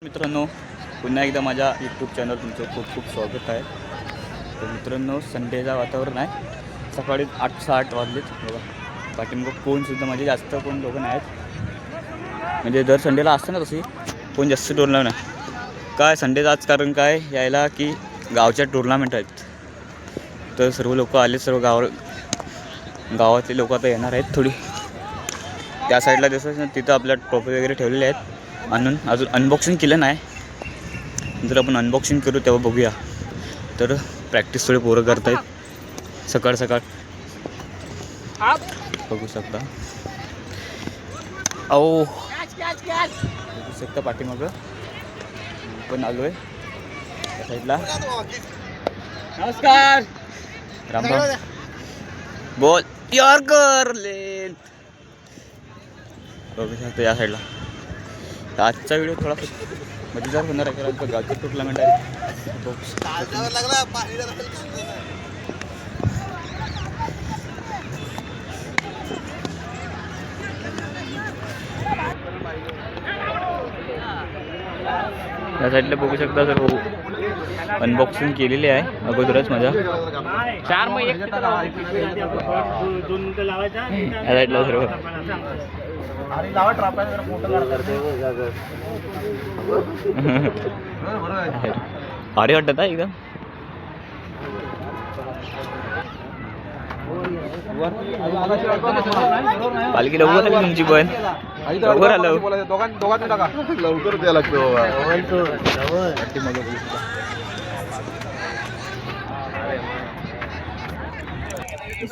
मित्रांनो, पुन्हा एकदा माझ्या यूट्यूब चॅनल तुमचं खूप खूप स्वागत आहे. तर मित्रांनो, संडेचा वातावरण आहे. सकाळी 8-8 वाजलेत. बघा पाठीमागं कोणसुद्धा म्हणजे जास्त कोण लोक नाहीत. म्हणजे दर संडेला असतं ना तशी कोण जास्त टोर्नामेंट नाही काय संडेचं. आज कारण काय यायला की गावच्या टुर्नामेंट आहेत. तर सर्व लोक आले, सर्व गावातले लोक आता येणार आहेत. थोडी त्या साईडला दिसत तिथं आपल्या ट्रॉफी वगैरे ठेवलेल्या आहेत. आणून अजून अनबॉक्सिंग केलं नाही. जर आपण अनबॉक्सिंग करू तेव्हा बघूया. तर प्रॅक्टिस थोडी पोरं करत आहेत सकाळ सकाळ बघू शकता. अहो बघू शकता पाठीमागं पण आलो आहे त्या साईडला. नमस्कार राम राम. बोल यार कर ले. बघू शकता या साईडला. आजचा व्हिडिओ थोडा मजेदार होणार आहे कारण गावचं टुर्नामेंट आहे. या साईडला बघू शकता सर्व अनबॉक्सिंग केलेली आहे अगोदरच माझ्या. 4 मग 1 या साईडला सर्व भारी वाटत आहे एकदम. पालखी लवकर आली तुमची पण. लवकर आलं लवकर द्यायला लागतं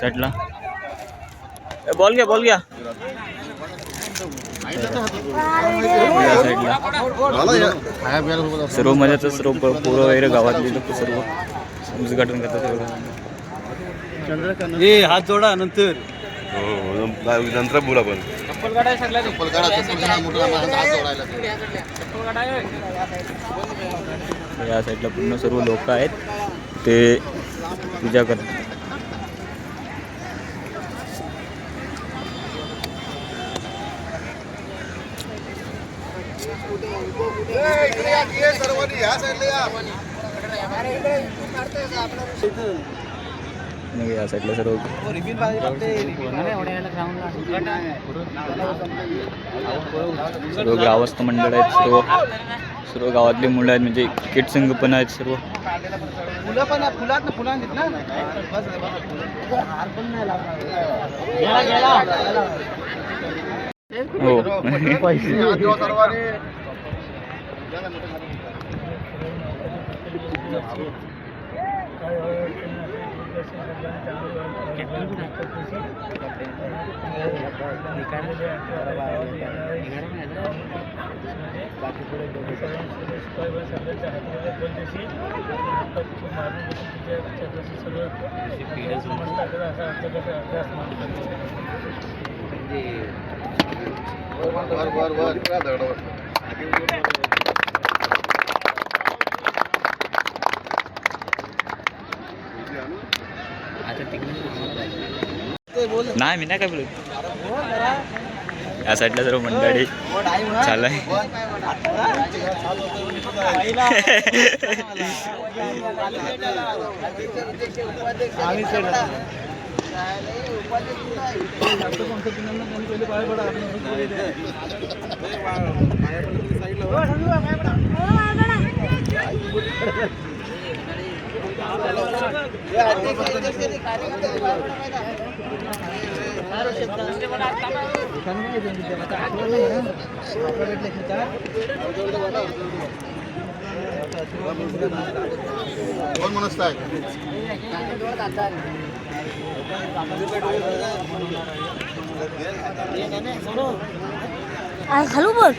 साईडला. बॉल घ्या सर्व मजाचं सर्व पोरं वगैरे गावातले लोक सर्व उद्घाटन करतात. हात जोडा नंतर नंतर बोला. पण या साईडला पूर्ण सर्व लोक आहेत ते पूजा करतात. या साईडला सर्व सर्व ग्रामस्थ मंडळ आहेत. सर्व गावातली मुलं आहेत म्हणजे क्रिकेट संघ पण आहेत सर्व. हो नाही मी नाही काय बोलू. या साईडला सर्व मंडळी चालू आहे. कोण म्हणत आहे खालू बघ.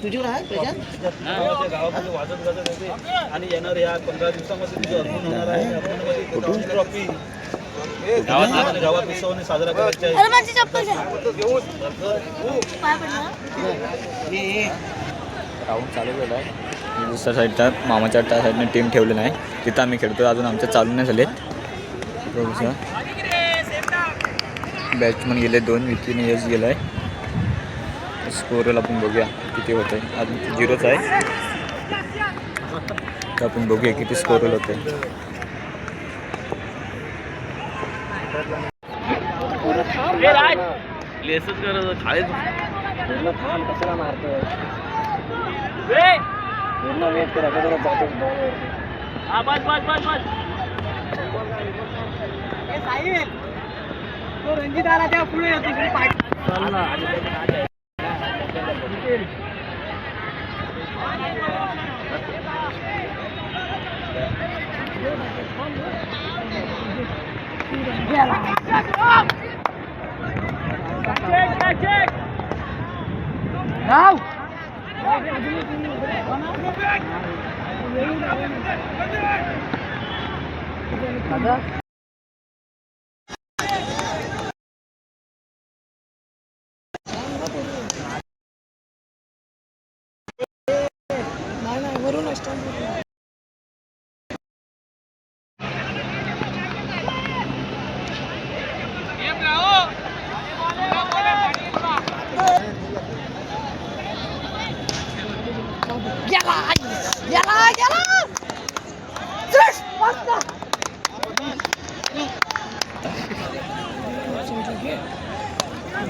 तुझ्यावर आहे आणि येणार या 15 दिवसामध्ये तुझं अर्पण होणार आहे. ट्रॉफी गावात उत्सवाने साजरा करायचा आहे. राऊंड चालू झाला आहे. दुसऱ्या साईडचा मामाच्या त्या साईडने टीम ठेवलेला आहे, तिथं आम्ही खेळतो. अजून आमच्या चालू नाही झालेत. बघूया बॅट्समन गेले 2 विकेटने यश गेला आहे. स्कोरला आपण बघूया किती होत आहे. अजून 0च आहे, तर आपण बघूया किती स्कोर होत आहे. रणजित आला त्या पुढे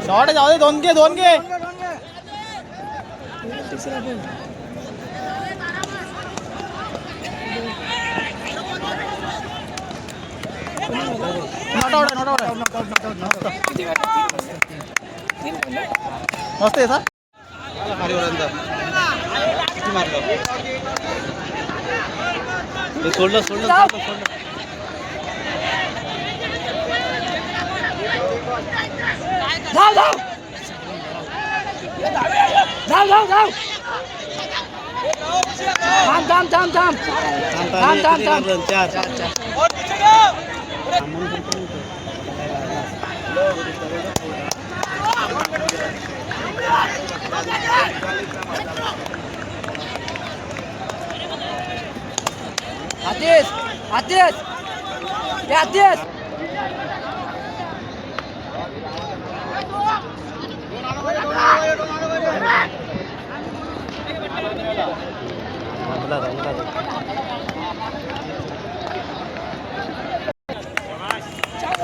शॉट जाऊ दे, 2 घे 2 घे. मस्त आहे सर. सोडलं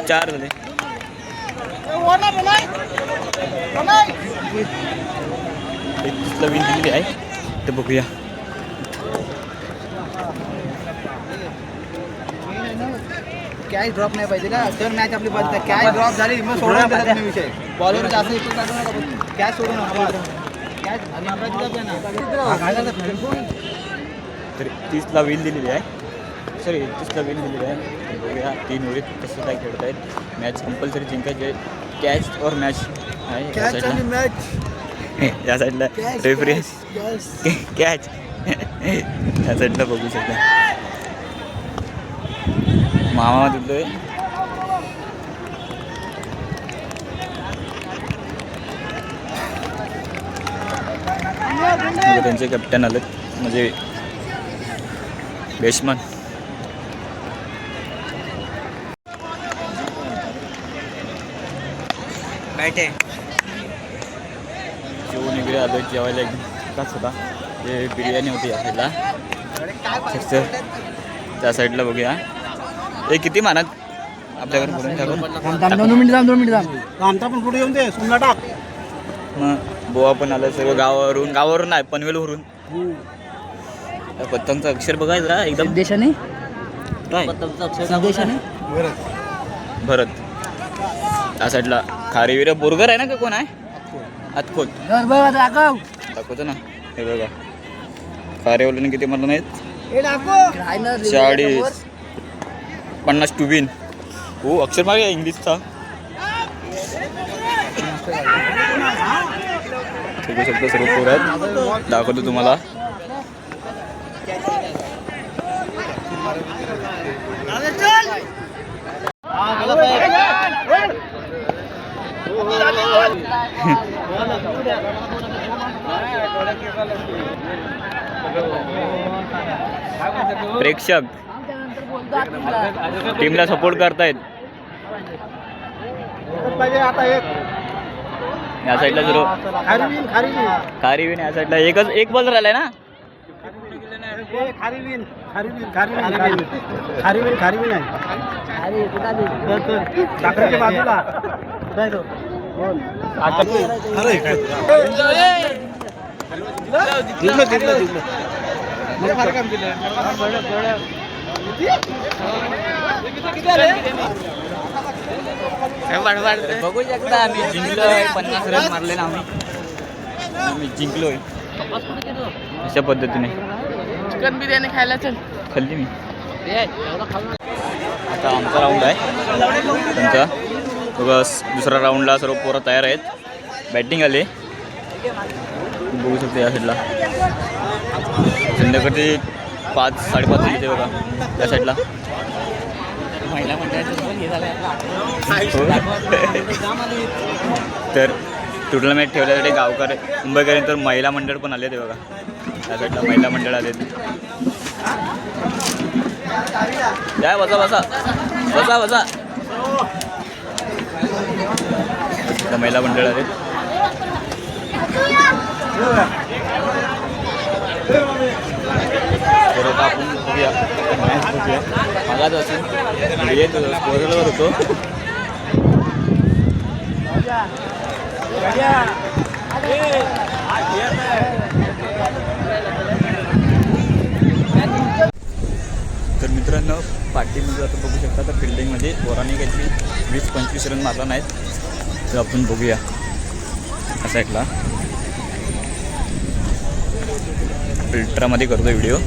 चार झाले. एक विन दिलेली आहे, तर बघूया. कॅच ड्रॉप नाही पाहिजे का, तर मॅच आपली बंद. कॅच ड्रॉप झाली मग सोडून द्या तुम्ही विषय. बॉलवर जास्त इफेक्ट काढू नका, कॅच सोडू नका. कॅच तर 30ला विन दिलेली आहे, सॉरी 31ला विन दिलेली आहे. बघूया 3 ओव्हरीत कसं काय खेळत आहेत. मॅच कंपल्सरी जिंकायचे. कॅच और मॅच आहे या साईडला. या साईडला रेफरी कॅच या साईडला बघू शकता. मामा दिलोय त्यांचे कॅप्टन आलेत, म्हणजे बेशमन. बॅट आहे. जेवण वगैरे आलं, जेवायला एकदाच होता. ते बिर्याणी होती या साईडला, त्या साईडला बघूया. हे किती मानत आपल्याकडे पुढे टाकून 2 मिनिट आमचा पण पुढे येऊन दे. सुमला टाक. मग बोवा पण आलं सर्व गावावरून नाही, पनवेलवरून. पतंगचं अक्षर बघायचं जरा एकदम देशाने काय देशाने भरत. त्या साईडला खारीवीर बोरगर आहे ना, का कोण आहे? हातखोट दाखवतो ना. हे बघा खारेवाल्याने किती मला नाहीत, 40 50 टू विन. हो अक्षर मागे इंग्लिशचा. बघू शकतो सर्व पोरं आहेत, दाखवतो तुम्हाला. प्रेक्षक टीमला सपोर्ट करतायत. या साईडला जर खारीविन या साईडला एक बॉल राहिलाय ना. बघू शकता आम्ही जिंकलोय. 50 रन मारले ना आम्ही जिंकलोय अशा पद्धतीने. चिकन बिर्याणी खायला चल. खाल्ली मी. आता आमचा राऊंड आहे त्यांचा. बघा दुसऱ्या राऊंडला सर्व पोरं तयार आहेत. बॅटिंग आले बघू शकते या साईडला. संध्याकाळी 5-5:30 येते बघा त्या साईडला. महिला तर टुर्नामेंट ठेवल्यासाठी गावकर मुंबईकरांतर महिला मंडळ पण आले ते बघा त्या साईडला. महिला मंडळ आले ते. या बसा बसा बसा बसा. महिला मंडळ आले. परत आपण बघूया मॅच बघूया. मागाच असेल येत स्कोरवर होतो. तर मित्रांनो पार्टीमध्ये आता बघू शकता तर फिल्डिंगमध्ये पोरांनी काहीतरी 20-25 रन मारला नाहीत. तर आपण बघूया असा ऐकला. फिल्टरमध्ये करतो व्हिडिओ.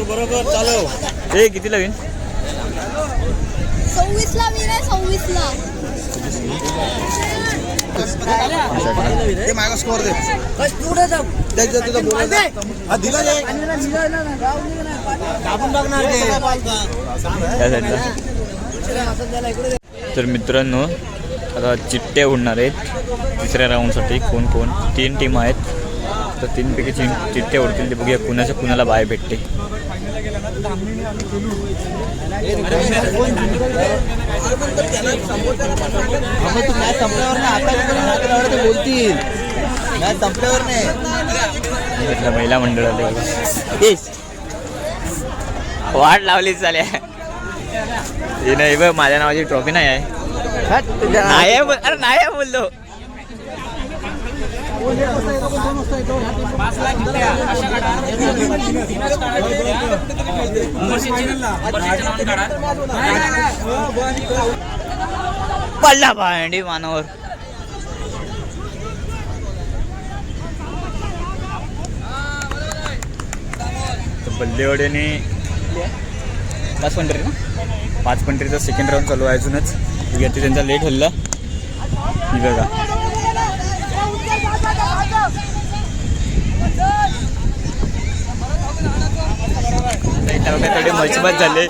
बरोबर चालू. हे कितीला विन? 26ला विन आहे. 26ला ते माझा स्कोर दे. तर मित्रांनो आता चिठ्ठ्या उडणार आहेत तिसऱ्या राऊंडसाठी. कोण कोण 3 टीम आहेत. तर 3पैकी चिठ्ठ्या उडतील ते बघूया कुणाच्या कुणाला बाय भेटते. बोलतील मॅच संपल्यावर नाही. महिला मंडळाला वाट लावली चालेल. हे नाही बघ माझ्या नावाची ट्रॉफी नाही आहे. नाही अरे नाही बोललो. पडला भांडी मानावर. बल्लेवाड्याने 5 पंढरी ना 5 पंढरीचा सेकंड राऊंड चालू आहे अजूनच. ते त्यांचा लेट हल्ला ही बघा. थोडे मजबूत झाले.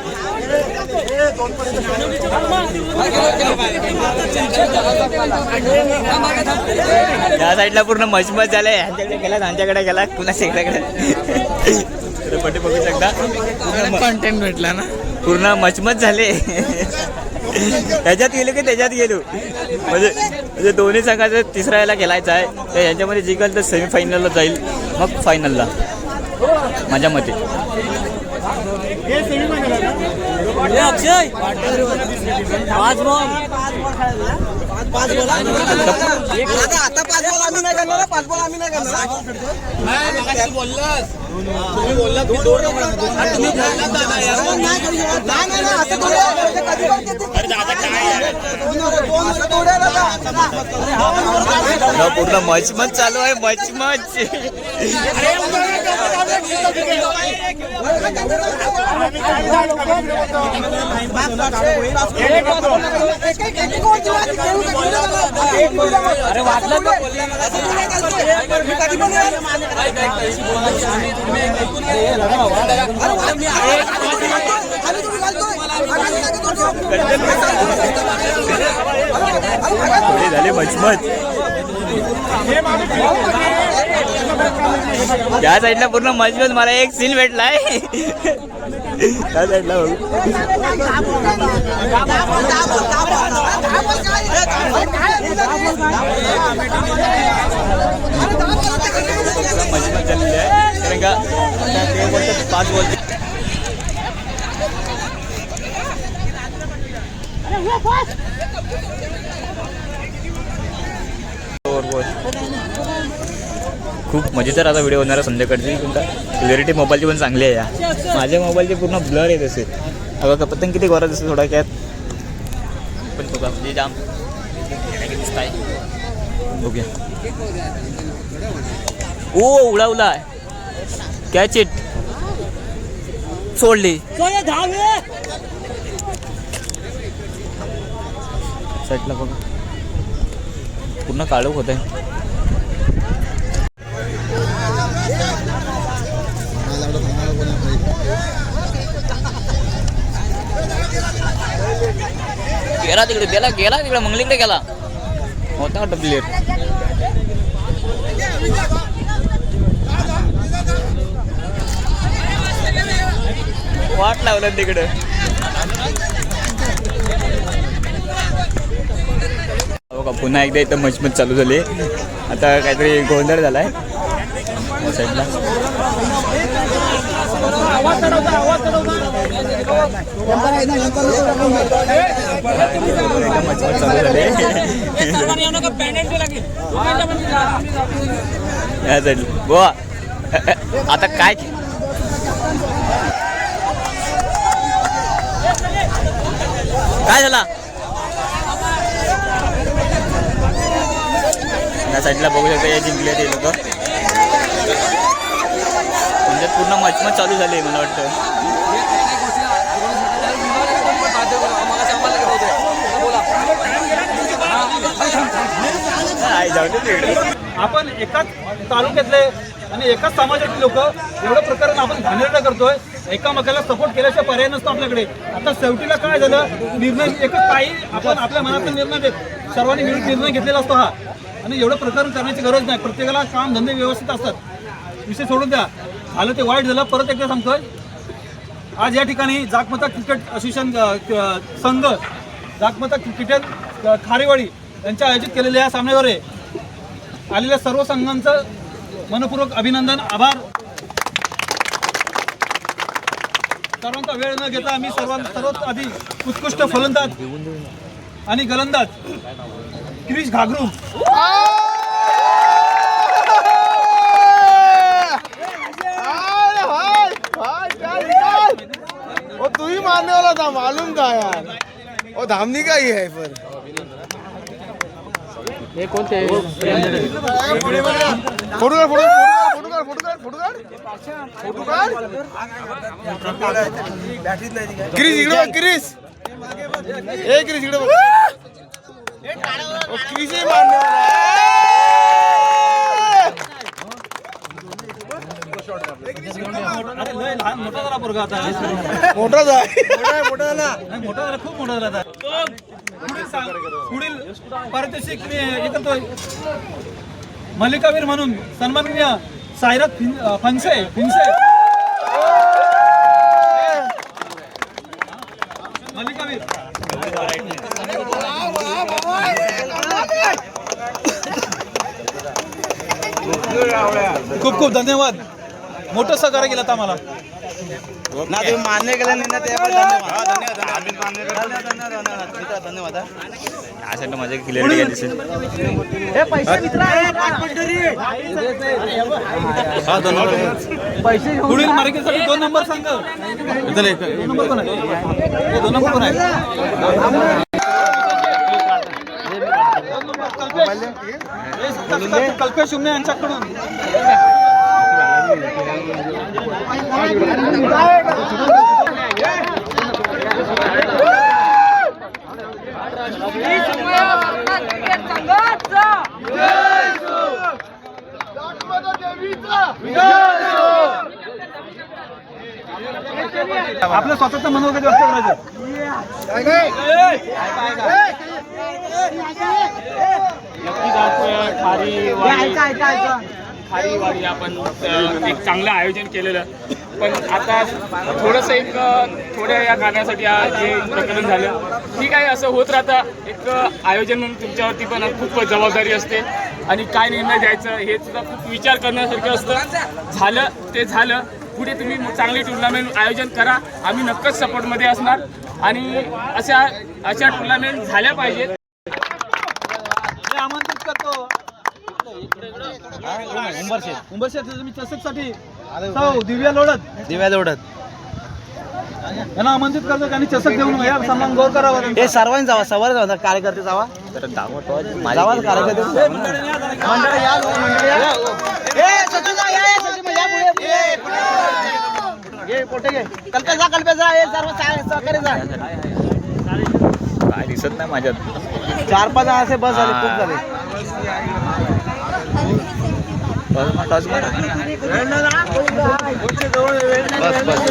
या साईडला पूर्ण मजबूत झाले. ह्यांच्याकडे गेला ह्यांच्याकडे गेला पुन्हा शेकड्याकडे. पटे बघू शकता कॉन्टेंट भेटला ना. पूर्ण मचमच झाले. त्याच्यात गेलो की त्याच्यात गेलो. म्हणजे दोन्ही संघाचं तिसऱ्या याला खेळायचं आहे. तर यांच्यामध्ये जिंकल तर सेमीफायनलला जाईल मग फायनलला माझ्या मते. पूर्ण मचमच चालू आहे. मचमच अरे वाटलं झाले मचमच. या साईडला पूर्ण मजबूत मला एक सीन भेटलाय त्या साईडला बघू मजबूत झालेली आहे कारण का ते बोलतात 5 बॉल खूप मजेदार आता व्हिडिओ होणार संध्याकाळची तुमचा क्लॅरिटी मोबाईलची पण चांगली आहे या माझ्या मोबाईलची पूर्ण ब्लर येत असेल अगं पतंग किती गोरा दिसते थोडक्यात पण बघा म्हणजे जाम दिसत आहे बघूया ओ उडा कॅच इट सोडली साईडला बघा पूर्ण काळोख होत आहे गेला तिकडे मंगलीकडे गेला होता वाटतं प्लेअर वाट लावलं तिकडे बघा पुन्हा एकदा इथं मचमच चालू झाली आता काहीतरी गोंधळ झालाय साईडला मचमच चालू झाले या साईडला बुवा आता काय झाला या साईडला बघू शकता या जिंकले ते लोक म्हणजे पूर्ण मचमच चालू झाली मला वाटतं आपण एकाच तालुक्यातले आणि एकाच समाजातले लोक एवढं प्रकरण आपण घाणेरडं करतोय एकामेकाला सपोर्ट केल्याशिवाय पर्याय नसतो आपल्याकडे आता शेवटीला काय झालं निर्णय एकच काही आपण आपल्या मनातून निर्णय देत सर्वांनी मिळून निर्णय घेतलेला असतो हा आणि एवढं प्रकरण करण्याची गरज नाही प्रत्येकाला काम धंदे व्यवस्थित असतात विषय सोडून द्या झालं ते वाईट झालं परत एकदा सांगतोय आज या ठिकाणी जागमाता क्रिकेट असोसिएशन संघ जागमाता क्रिकेट खारेवाडी यांच्या आयोजित केलेल्या या सामन्यावर आलेल्या सर्व संघांचं मनपूर्वक अभिनंदन आभार सर्वांचा वेळ न घेता आम्ही सर्वात आधी उत्कृष्ट फलंदाज आणि गोलंदाज क्रिश घागरू तू ही मारने वाला था मालूम था यार और धामनी का ही है फिर हे कोणते क्रिस इकडे क्रिस ए क्रिस इकडे क्रिस ही मारने वाला अरे लय लहान मोठा झाला पोरगा आता मोठा झाला खूप मोठा झाला आता पुढील पारितोषिक मी हे करतोय मल्लिकावीर म्हणून सन्माननीय सायरत फिनसे मल्लिकावीर खूप खूप धन्यवाद मोठं सहकार्य केलं आता आम्हाला ना तुम्ही मान्य केलं नाही ना ते धन्यवाद यासाठी माझ्या क्लिअरिटी काय दिसेल पुढील मार्केटसाठी 2 नंबर सांग 2 नंबर कोण आहे 2 नंबर कोण आहे कल्पेश उमने यांच्याकडून आपलं स्वतःचं मनोगत व्यक्त करायचं खारीवाडी आपण एक चांगलं आयोजन केलेलं. पण आता थोडंसं थोड्या या कारणासाठी हे प्रकरण झालं. ठीक आहे, असं होत राहतं. एक आयोजन म्हणून तुमच्यावरती पण खूप जबाबदारी असते आणि काय निर्णय द्यायचं हे सुद्धा खूप विचार करण्यासारखं असतं. झालं ते झालं. पुढे तुम्ही चांगली टुर्नामेंट आयोजन करा. आम्ही नक्कीच सपोर्टमध्ये असणार आणि अशा टुर्नामेंट झाल्या पाहिजेत. मी आमंत्रित करतो उंबरशेठ तुम्ही चषकसाठी दिव्या लोढत यांना आमंत्रित करतो. त्यांनी चषक देऊन या सन्मान गौर करावा. हे सर्वांनी जावा, सवार जावा, कार्यकर्ते जावा, तर दावत जावा कार्यकर्ते. मंडळी या, मंडळी या. ए, सचिन जा, या, सचिन या पुढे. ये पोटे घे. कल्पे जा, हे सर्व सहकारी जा. काय दिसत नाही माझ्यात. 4-5 असे बस झाले, खूप झाले. टॉस मारा. बस बस